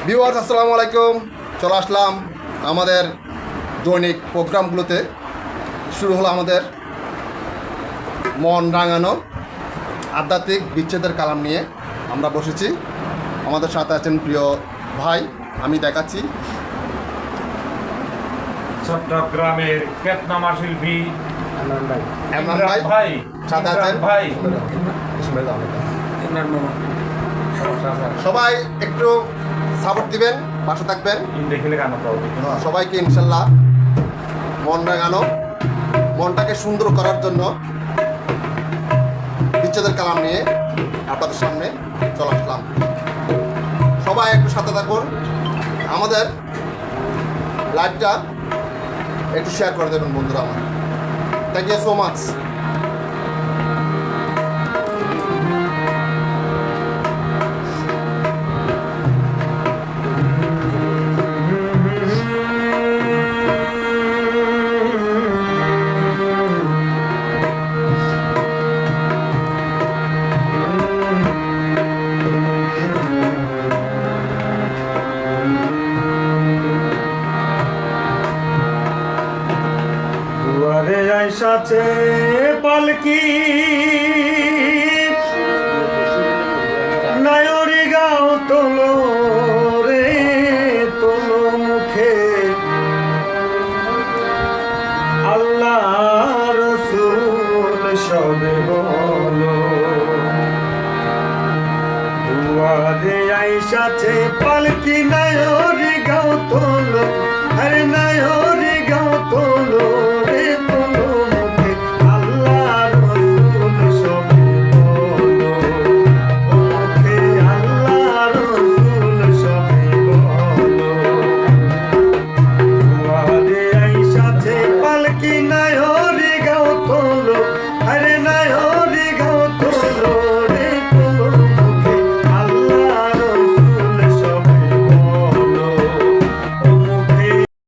Viewers আসসালামু আলাইকুম। চলে আসলাম আমাদের দৈনিক প্রোগ্রামগুলোতে। শুরু হলো আমাদের মন রাঙানো আধ্যাত্মিক বিচ্ছেদের কালাম নিয়ে আমরা বসেছি। আমাদের সাথে আছেন প্রিয় ভাই, আমি দেখাচ্ছি চট্টগ্রামের খ্যাতনামা শিল্পী ইমরান ইমরান ভাই। সাথে আছেন ভাই সবাই একটু সাপোর্ট দিবেন, পাশে থাকবেন। দেখলে গান পাবো। সবাইকে ইনশাল্লাহ মন রাঙানো, মনটাকে সুন্দর করার জন্য বিচ্ছেদের কালাম নিয়ে আপনাদের সামনে চলে আসলাম। সবাই একটু সাথে থাকুন, আমাদের লাইভটা একটু শেয়ার করে দেবেন বন্ধুরা আমার। Thank you so much. দুয়ারে আইসাছে পালকি নায়রি গাও তোলো রে তোলো মুখে আল্লাহ রসুল সবে বলো। দুয়ারে আইসাছে পালকি নায়রি গাও তোলো, আরে নায়রি গাও তোলো